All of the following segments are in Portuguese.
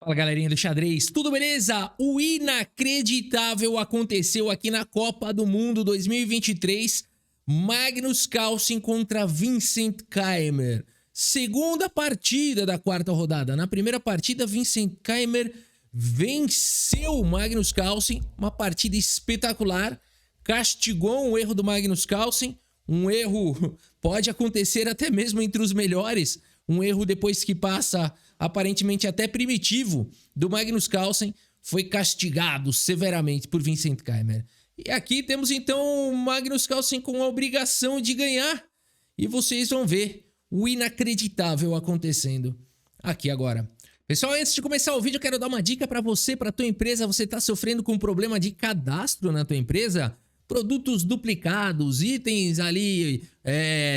Fala, galerinha do xadrez, tudo beleza? O inacreditável aconteceu aqui na Copa do Mundo 2023. Magnus Carlsen contra Vincent Keymer. Segunda partida da quarta rodada. Na primeira partida, Vincent Keymer venceu o Magnus Carlsen. Uma partida espetacular. Castigou um erro do Magnus Carlsen. Um erro pode acontecer até mesmo entre os melhores. Um erro depois que passa aparentemente até primitivo do Magnus Carlsen, foi castigado severamente por Vincent Keymer. E aqui temos então o Magnus Carlsen com a obrigação de ganhar. E vocês vão ver o inacreditável acontecendo aqui agora. Pessoal, antes de começar o vídeo, eu quero dar uma dica para você, para tua empresa. Você está sofrendo com um problema de cadastro na tua empresa? Produtos duplicados, itens ali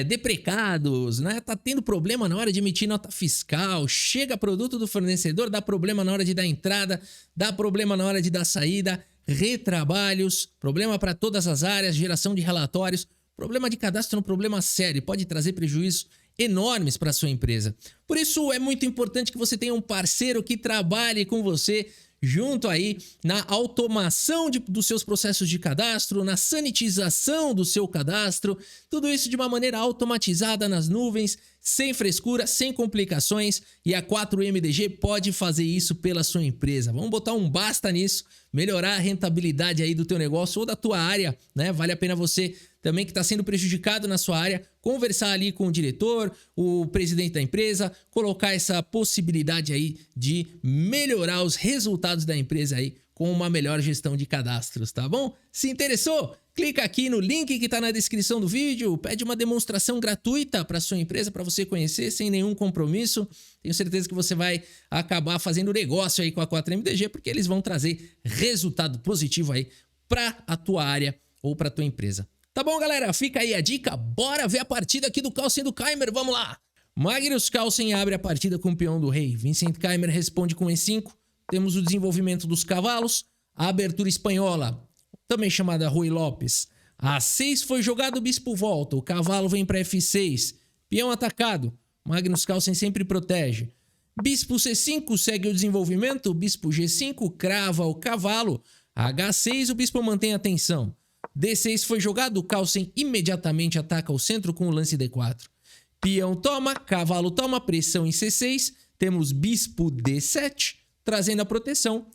deprecados, né? Tá tendo problema na hora de emitir nota fiscal, chega produto do fornecedor, dá problema na hora de dar entrada, dá problema na hora de dar saída, retrabalhos, problema para todas as áreas, geração de relatórios, problema de cadastro é um problema sério, pode trazer prejuízos enormes para sua empresa. Por isso é muito importante que você tenha um parceiro que trabalhe com você junto aí na automação dos seus processos de cadastro, na sanitização do seu cadastro, tudo isso de uma maneira automatizada nas nuvens, sem frescura, sem complicações, e a 4MDG pode fazer isso pela sua empresa. Vamos botar um basta nisso, melhorar a rentabilidade aí do teu negócio ou da tua área, né? Vale a pena você também que está sendo prejudicado na sua área, conversar ali com o diretor, o presidente da empresa, colocar essa possibilidade aí de melhorar os resultados da empresa aí com uma melhor gestão de cadastros, tá bom? Se interessou? Clica aqui no link que está na descrição do vídeo, pede uma demonstração gratuita para sua empresa, para você conhecer sem nenhum compromisso. Tenho certeza que você vai acabar fazendo negócio aí com a 4MDG, porque eles vão trazer resultado positivo aí para a tua área ou para a tua empresa. Tá bom, galera? Fica aí a dica. Bora ver a partida aqui do Carlsen e do Keymer. Vamos lá! Magnus Carlsen abre a partida com o peão do rei. Vincent Keymer responde com E5. Temos o desenvolvimento dos cavalos. A abertura espanhola, também chamada Ruy Lopes. A6 foi jogado, o bispo volta. O cavalo vem para F6. Peão atacado. Magnus Carlsen sempre protege. Bispo C5 segue o desenvolvimento. Bispo G5 crava o cavalo. H6 o bispo mantém a tensão. D6 foi jogado, o Carlsen imediatamente ataca o centro com o lance D4. Peão toma, cavalo toma, pressão em C6. Temos bispo D7, trazendo a proteção.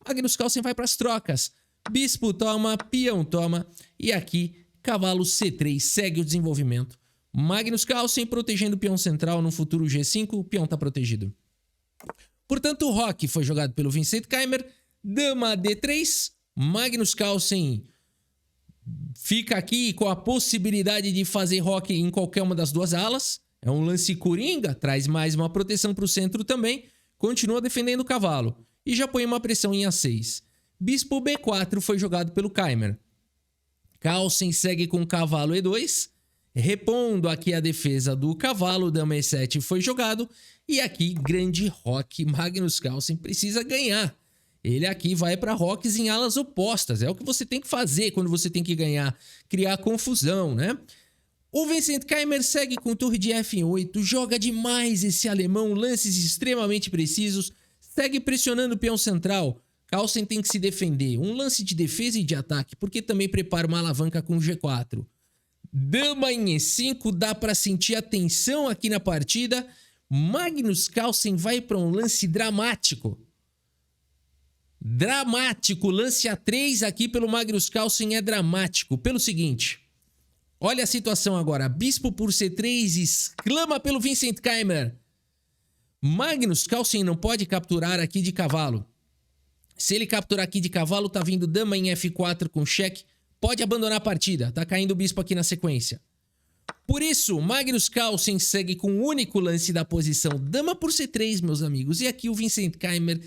Magnus Carlsen vai para as trocas. Bispo toma, peão toma. E aqui, cavalo C3 segue o desenvolvimento. Magnus Carlsen protegendo o peão central no futuro G5. O peão está protegido. Portanto, o roque foi jogado pelo Vincent Keymer. Dama D3. Magnus Carlsen fica aqui com a possibilidade de fazer roque em qualquer uma das duas alas. É um lance coringa, traz mais uma proteção para o centro também. Continua defendendo o cavalo. E já põe uma pressão em A6. Bispo B4 foi jogado pelo Keymer. Carlsen segue com cavalo E2. Repondo aqui a defesa do cavalo, dama E7 foi jogado. E aqui, grande roque, Magnus Carlsen precisa ganhar. Ele aqui vai para roques em alas opostas. É o que você tem que fazer quando você tem que ganhar. Criar confusão, né? O Vincent Keymer segue com torre de F8. Joga demais esse alemão. Lances extremamente precisos. Segue pressionando o peão central. Carlsen tem que se defender. Um lance de defesa e de ataque. Porque também prepara uma alavanca com G4. Dama em E5. Dá para sentir a tensão aqui na partida. Magnus Carlsen vai para um lance dramático. Dramático, lance A3 aqui pelo Magnus Carlsen é dramático. Pelo seguinte, olha a situação agora. Bispo por C3 exclama pelo Vincent Keymer. Magnus Carlsen não pode capturar aqui de cavalo. Se ele capturar aqui de cavalo, tá vindo dama em F4 com cheque. Pode abandonar a partida, tá caindo o bispo aqui na sequência. Por isso, Magnus Carlsen segue com o único lance da posição. Dama por C3, meus amigos. E aqui o Vincent Keymer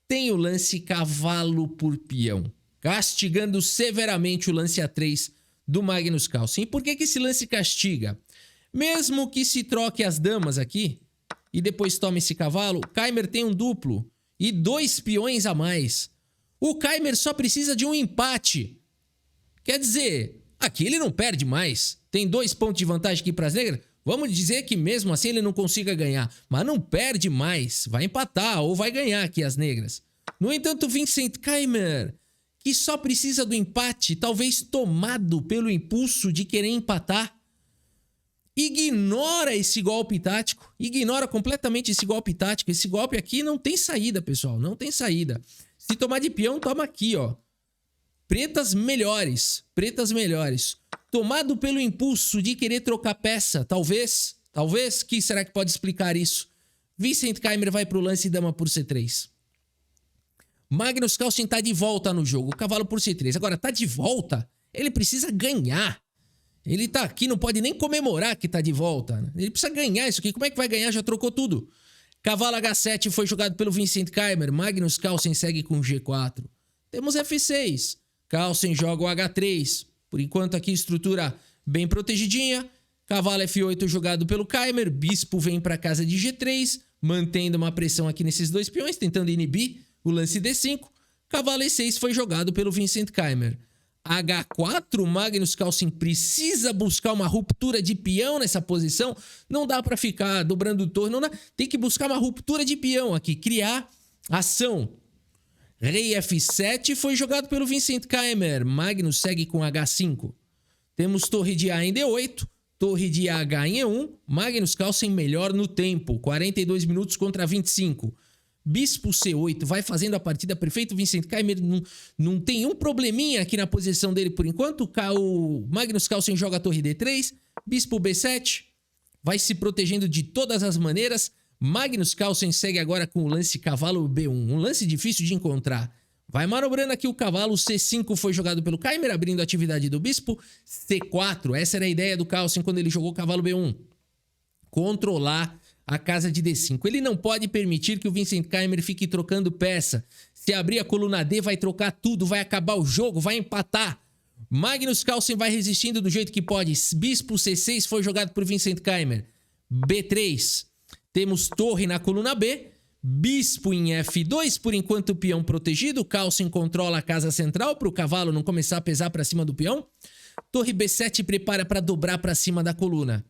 tem o lance cavalo por peão, castigando severamente o lance A3 do Magnus Carlsen. E por que esse lance castiga? Mesmo que se troque as damas aqui e depois tome esse cavalo, Keymer tem um duplo e 2 peões a mais. O Keymer só precisa de um empate. Quer dizer, aqui ele não perde mais. Tem 2 pontos de vantagem aqui para as negras. Vamos dizer que mesmo assim ele não consiga ganhar, mas não perde mais, vai empatar ou vai ganhar aqui as negras. No entanto, Vincent Keimer, que só precisa do empate, talvez tomado pelo impulso de querer empatar, ignora esse golpe tático, ignora completamente esse golpe tático. Esse golpe aqui não tem saída, pessoal, não tem saída. Se tomar de peão, toma aqui, ó. Pretas melhores, pretas melhores. Tomado pelo impulso de querer trocar peça, talvez, que será que pode explicar isso? Vincent Keimer vai pro lance dama por C3. Magnus Carlsen tá de volta no jogo, cavalo por C3. Agora, tá de volta, ele precisa ganhar. Ele tá aqui, não pode nem comemorar que tá de volta, né? Ele precisa ganhar isso aqui. Como é que vai ganhar? Já trocou tudo. Cavalo H7 foi jogado pelo Vincent Keimer. Magnus Carlsen segue com G4. Temos F6. Carlsen joga o H3. Por enquanto aqui estrutura bem protegidinha. Cavalo F8 jogado pelo Keimer. Bispo vem para casa de G3, mantendo uma pressão aqui nesses dois peões, tentando inibir o lance D5. Cavalo E6 foi jogado pelo Vincent Keimer. H4, Magnus Carlsen precisa buscar uma ruptura de peão nessa posição. Não dá para ficar dobrando torre, não dá. Tem que buscar uma ruptura de peão aqui, criar ação. Rei F7 foi jogado pelo Vincent Keimer. Magnus segue com H5. Temos torre de A em D8, torre de H em E1. Magnus Carlsen melhor no tempo, 42 minutos contra 25. Bispo C8 vai fazendo a partida perfeita. O Vincent Keimer não tem um probleminha aqui na posição dele por enquanto. O Magnus Carlsen joga a torre D3. Bispo B7 vai se protegendo de todas as maneiras. Magnus Carlsen segue agora com o lance cavalo B1. Um lance difícil de encontrar. Vai manobrando aqui o cavalo. C5 foi jogado pelo Keimer, abrindo a atividade do bispo. C4. Essa era a ideia do Carlsen quando ele jogou cavalo B1. Controlar a casa de D5. Ele não pode permitir que o Vincent Keimer fique trocando peça. Se abrir a coluna D, vai trocar tudo, vai acabar o jogo, vai empatar. Magnus Carlsen vai resistindo do jeito que pode. Bispo C6 foi jogado por Vincent Keimer. B3. Temos torre na coluna B. Bispo em F2, por enquanto o peão protegido. Carlsen controla a casa central para o cavalo não começar a pesar para cima do peão. Torre B7 prepara para dobrar para cima da coluna.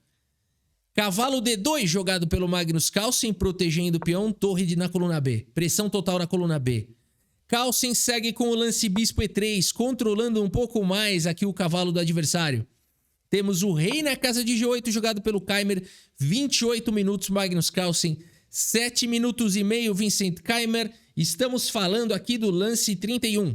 Cavalo D2 jogado pelo Magnus Carlsen, protegendo o peão, torre na coluna B. Pressão total na coluna B. Carlsen segue com o lance bispo E3, controlando um pouco mais aqui o cavalo do adversário. Temos o rei na casa de G8 jogado pelo Keimer, 28 minutos Magnus Carlsen, 7 minutos e meio Vincent Keimer. Estamos falando aqui do lance 31.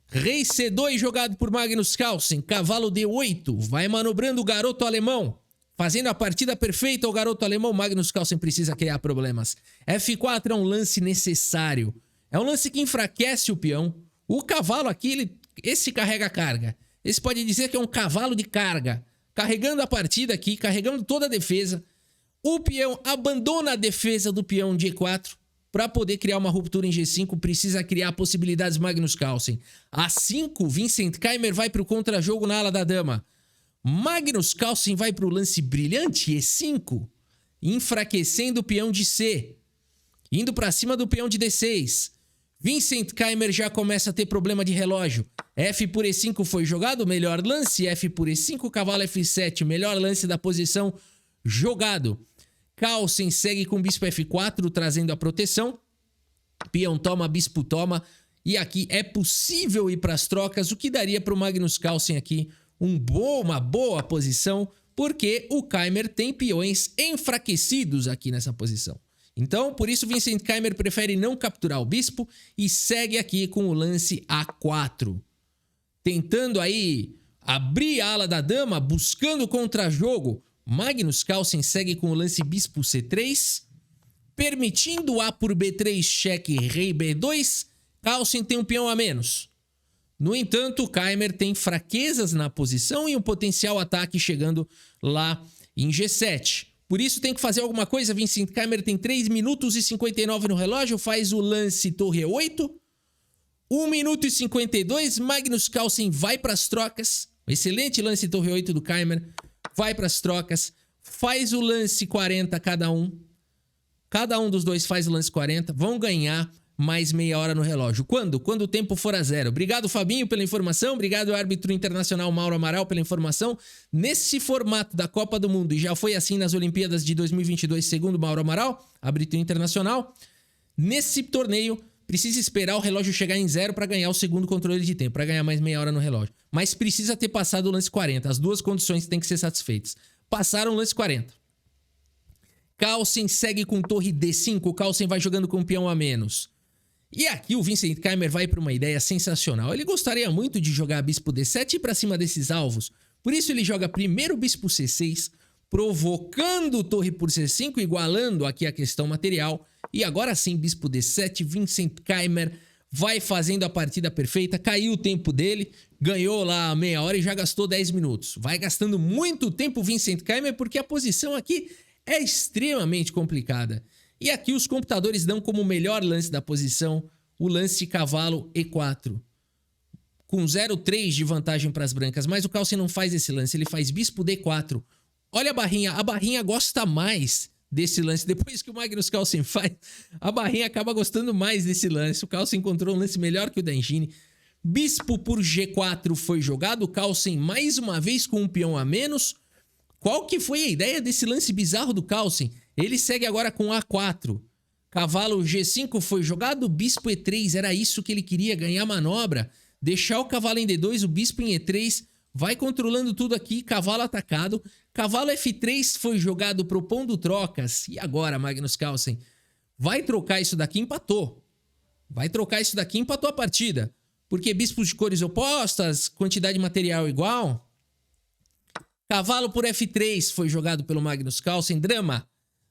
Rei C2 jogado por Magnus Carlsen, cavalo D8, vai manobrando o garoto alemão. Fazendo a partida perfeita, o garoto alemão. Magnus Carlsen precisa criar problemas. F4 é um lance necessário. É um lance que enfraquece o peão. O cavalo aqui, esse carrega carga. Esse pode dizer que é um cavalo de carga. Carregando a partida aqui, carregando toda a defesa. O peão abandona a defesa do peão de E4 para poder criar uma ruptura em G5. Precisa criar possibilidades Magnus Carlsen. A5, Vincent Keimer vai para o contra-jogo na ala da dama. Magnus Carlsen vai para o lance brilhante, E5, enfraquecendo o peão de C, indo para cima do peão de D6. Vincent Keimer já começa a ter problema de relógio. F por E5 foi jogado, melhor lance. F por E5, cavalo F7, melhor lance da posição, jogado. Carlsen segue com bispo F4, trazendo a proteção. Peão toma, bispo toma. E aqui é possível ir para as trocas, o que daria para o Magnus Carlsen aqui uma boa posição, porque o Keimer tem peões enfraquecidos aqui nessa posição. Então, por isso, Vincent Keimer prefere não capturar o bispo e segue aqui com o lance A4. Tentando aí abrir a ala da dama, buscando contra-jogo. Magnus Carlsen segue com o lance bispo C3, permitindo A por B3, cheque, rei B2. Carlsen tem um peão a menos. No entanto, o Keimer tem fraquezas na posição e um potencial ataque chegando lá em G7. Por isso tem que fazer alguma coisa. Vincent Keimer tem 3 minutos e 59 no relógio, faz o lance torre E8. 1 minuto e 52, Magnus Carlsen vai para as trocas. Excelente lance torre E8 do Keimer. Vai para as trocas, faz o lance 40 cada um. Cada um dos dois faz o lance 40, vão ganhar. mais meia hora no relógio. Quando? Quando o tempo for a zero. Obrigado, Fabinho, pela informação. Obrigado, árbitro internacional Mauro Amaral, pela informação. Nesse formato da Copa do Mundo, e já foi assim nas Olimpíadas de 2022, segundo Mauro Amaral, árbitro internacional, nesse torneio precisa esperar o relógio chegar em zero para ganhar o segundo controle de tempo, para ganhar mais meia hora no relógio. Mas precisa ter passado o lance 40. As duas condições têm que ser satisfeitas. Passaram o lance 40. Carlsen segue com torre D5. O Carlsen vai jogando com peão a menos. E aqui o Vincent Keimer vai para uma ideia sensacional. Ele gostaria muito de jogar bispo D7 e ir para cima desses alvos. Por isso ele joga primeiro bispo C6, provocando torre por C5, igualando aqui a questão material. E agora sim, bispo D7, Vincent Keimer vai fazendo a partida perfeita. Caiu o tempo dele, ganhou lá meia hora e já gastou 10 minutos. Vai gastando muito tempo o Vincent Keimer porque a posição aqui é extremamente complicada. E aqui os computadores dão como melhor lance da posição o lance cavalo E4. Com 0,3 de vantagem para as brancas. Mas o Carlsen não faz esse lance, ele faz bispo D4. Olha a barrinha gosta mais desse lance. Depois que o Magnus Carlsen faz, a barrinha acaba gostando mais desse lance. O Carlsen encontrou um lance melhor que o da Engine. Bispo por G4 foi jogado. O Carlsen mais uma vez com um peão a menos. Qual que foi a ideia desse lance bizarro do Carlsen? Ele segue agora com A4. Cavalo G5 foi jogado, bispo E3. Era isso que ele queria, ganhar manobra. Deixar o cavalo em D2, o bispo em E3. Vai controlando tudo aqui, cavalo atacado. Cavalo F3 foi jogado propondo trocas. E agora, Magnus Carlsen? Vai trocar isso daqui, empatou. Vai trocar isso daqui, empatou a partida. Porque bispos de cores opostas, quantidade de material igual. Cavalo por F3 foi jogado pelo Magnus Carlsen. Drama.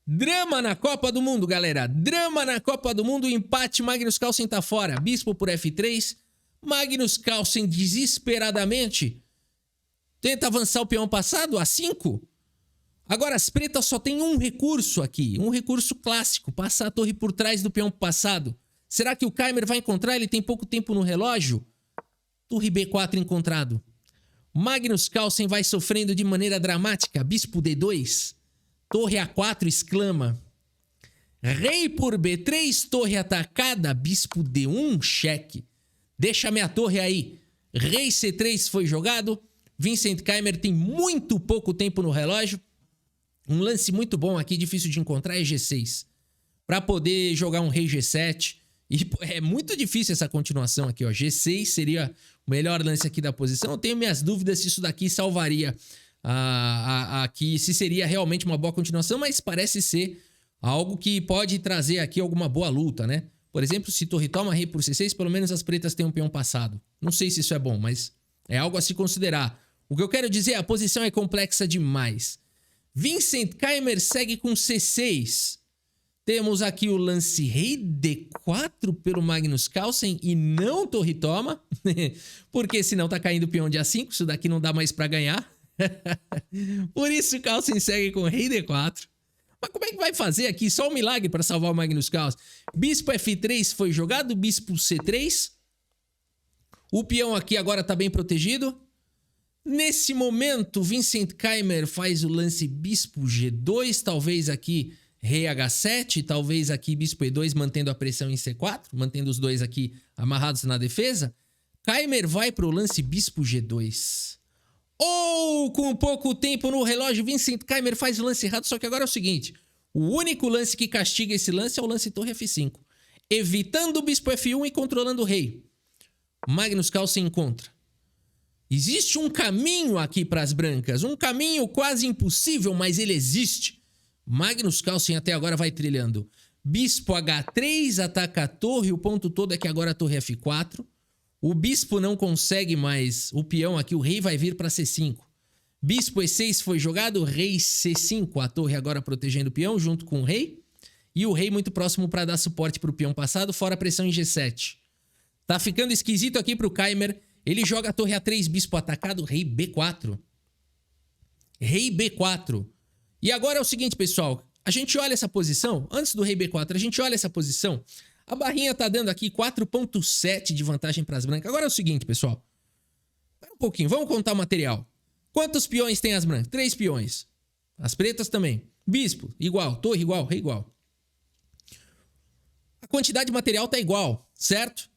Drama na Copa do Mundo, galera. Drama na Copa do Mundo. Empate, Magnus Carlsen tá fora. Bispo por F3. Magnus Carlsen desesperadamente tenta avançar o peão passado, A5. Agora as pretas só tem um recurso aqui. Um recurso clássico. Passar a torre por trás do peão passado. Será que o Keimer vai encontrar? Ele tem pouco tempo no relógio. Torre B4 encontrado. Magnus Carlsen vai sofrendo de maneira dramática. Bispo D2. Torre A4 exclama. Rei por B3. Torre atacada. Bispo D1. Cheque. Deixa minha torre aí. Rei C3 foi jogado. Vincent Keimer tem muito pouco tempo no relógio. Um lance muito bom aqui, difícil de encontrar, é G6. Para poder jogar um rei G7. E é muito difícil essa continuação aqui, ó. G6 seria o melhor lance aqui da posição. Eu tenho minhas dúvidas se isso daqui salvaria aqui, se seria realmente uma boa continuação, mas parece ser algo que pode trazer aqui alguma boa luta, né? Por exemplo, se torre toma rei por C6, pelo menos as pretas têm um peão passado. Não sei se isso é bom, mas é algo a se considerar. O que eu quero dizer, a posição é complexa demais. Vincent Keimer segue com C6. Temos aqui o lance rei D4 pelo Magnus Carlsen e não torre toma, porque senão tá caindo o peão de A5, isso daqui não dá mais pra ganhar. Por isso o Carlsen segue com rei D4. Mas como é que vai fazer aqui? Só um milagre para salvar o Magnus Carlsen. Bispo F3 foi jogado, bispo C3. O peão aqui agora tá bem protegido. Nesse momento, Vincent Keimer faz o lance bispo G2, talvez aqui rei H7, talvez aqui bispo E2 mantendo a pressão em C4, mantendo os dois aqui amarrados na defesa. Keimer vai para o lance bispo G2. Com pouco tempo no relógio, Vincent Keimer faz o lance errado, só que agora é o seguinte, o único lance que castiga esse lance é o lance torre F5, evitando o bispo F1 e controlando o rei. Magnus Carlsen encontra. Existe um caminho aqui para as brancas, um caminho quase impossível, mas ele existe. Magnus Carlsen até agora vai trilhando. Bispo H3 ataca a torre, o ponto todo é que agora a torre F4. O bispo não consegue mais o peão aqui, o rei vai vir para C5. Bispo E6 foi jogado, rei C5, a torre agora protegendo o peão junto com o rei. E o rei muito próximo para dar suporte para o peão passado, fora a pressão em G7. Tá ficando esquisito aqui para o Keimer. Ele joga a torre A3, bispo atacado, rei B4. Rei B4. E agora é o seguinte, pessoal. A gente olha essa posição, antes do rei B4, a gente olha essa posição. A barrinha tá dando aqui 4,7 de vantagem para as brancas. Agora é o seguinte, pessoal. Espera um pouquinho, vamos contar o material. Quantos peões tem as brancas? 3 peões. As pretas também. Bispo, igual. Torre, igual. Rei, igual. A quantidade de material tá igual, certo?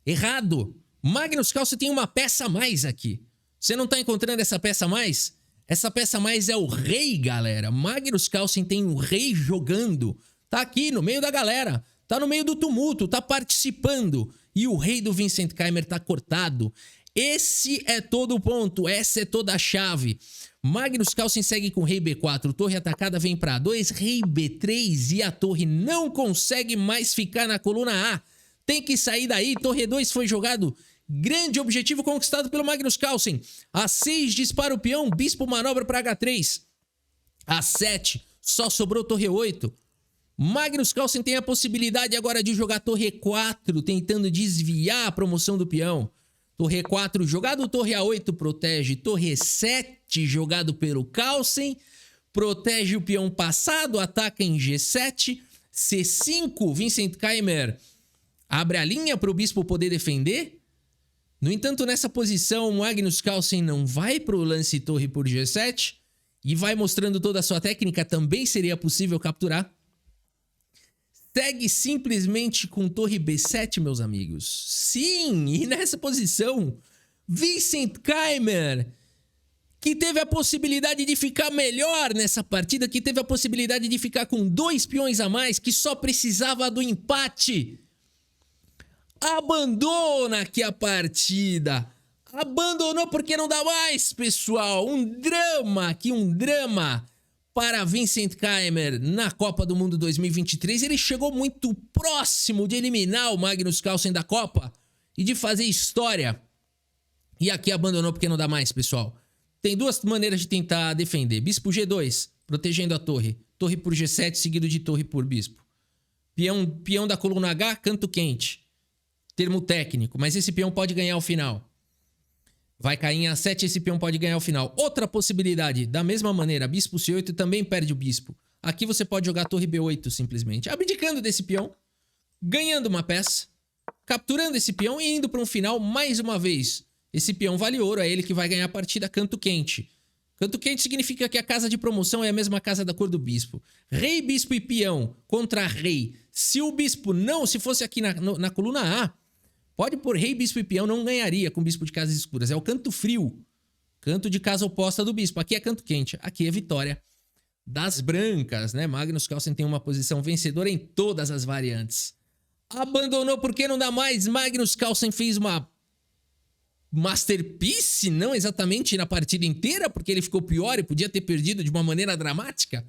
Errado. Magnus Carlsen tem uma peça a mais aqui. Você não tá encontrando essa peça a mais? Essa peça a mais é o rei, galera. Magnus Carlsen tem um rei jogando. Tá aqui no meio da galera. Tá no meio do tumulto, tá participando. E o rei do Vincent Keimer tá cortado. Esse é todo o ponto, essa é toda a chave. Magnus Carlsen segue com rei B4, torre atacada vem para A2, rei B3 e a torre não consegue mais ficar na coluna A. Tem que sair daí, torre E2 foi jogado. Grande objetivo conquistado pelo Magnus Carlsen. A6 dispara o peão, bispo manobra para H3. A7 só sobrou torre 8. Magnus Carlsen tem a possibilidade agora de jogar torre E4, tentando desviar a promoção do peão. Torre E4 jogado, torre A8 protege, torre E7 jogado pelo Carlsen, protege o peão passado, ataca em G7, C5, Vincent Keimer abre a linha para o bispo poder defender. No entanto, nessa posição, Magnus Carlsen não vai para o lance torre por G7 e vai mostrando toda a sua técnica, também seria possível capturar. Segue simplesmente com torre B7, meus amigos. Sim, e nessa posição, Vincent Keimer, que teve a possibilidade de ficar melhor nessa partida, que teve a possibilidade de ficar com 2 peões a mais, que só precisava do empate, abandona aqui a partida. Abandonou porque não dá mais, pessoal. Um drama aqui, um drama para Vincent Keimer na Copa do Mundo 2023. Ele chegou muito próximo de eliminar o Magnus Carlsen da Copa e de fazer história. E aqui abandonou porque não dá mais, pessoal. Tem duas maneiras de tentar defender. Bispo G2, protegendo a torre. Torre por G7, seguido de torre por bispo. Peão da coluna H, canto quente. Termo técnico, mas esse peão pode ganhar o final. Vai cair em A7, esse peão pode ganhar o final. Outra possibilidade, da mesma maneira, bispo C8 também perde o bispo. Aqui você pode jogar torre B8 simplesmente, abdicando desse peão, ganhando uma peça, capturando esse peão e indo para um final mais uma vez. Esse peão vale ouro, é ele que vai ganhar a partida canto quente. Canto quente significa que a casa de promoção é a mesma casa da cor do bispo. Rei, bispo e peão contra rei. Se o bispo não, se fosse aqui na coluna A, pode pôr rei, bispo e peão, não ganharia com bispo de casas escuras. É o canto frio. Canto de casa oposta do bispo. Aqui é canto quente. Aqui é vitória das brancas, né? Magnus Carlsen tem uma posição vencedora em todas as variantes. Abandonou porque não dá mais. Magnus Carlsen fez uma masterpiece, não exatamente na partida inteira, porque ele ficou pior e podia ter perdido de uma maneira dramática.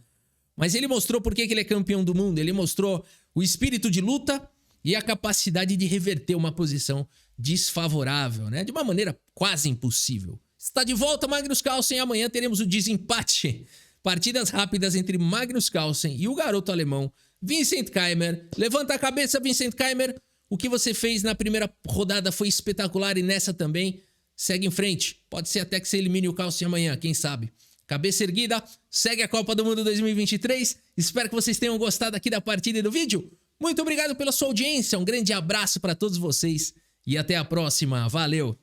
Mas ele mostrou por que ele é campeão do mundo. Ele mostrou o espírito de luta e a capacidade de reverter uma posição desfavorável, né? De uma maneira quase impossível. Está de volta Magnus Carlsen. Amanhã teremos o desempate. Partidas rápidas entre Magnus Carlsen e o garoto alemão Vincent Keimer. Levanta a cabeça, Vincent Keimer. O que você fez na primeira rodada foi espetacular e nessa também. Segue em frente. Pode ser até que você elimine o Carlsen amanhã, quem sabe. Cabeça erguida. Segue a Copa do Mundo 2023. Espero que vocês tenham gostado aqui da partida e do vídeo. Muito obrigado pela sua audiência, um grande abraço para todos vocês e até a próxima. Valeu!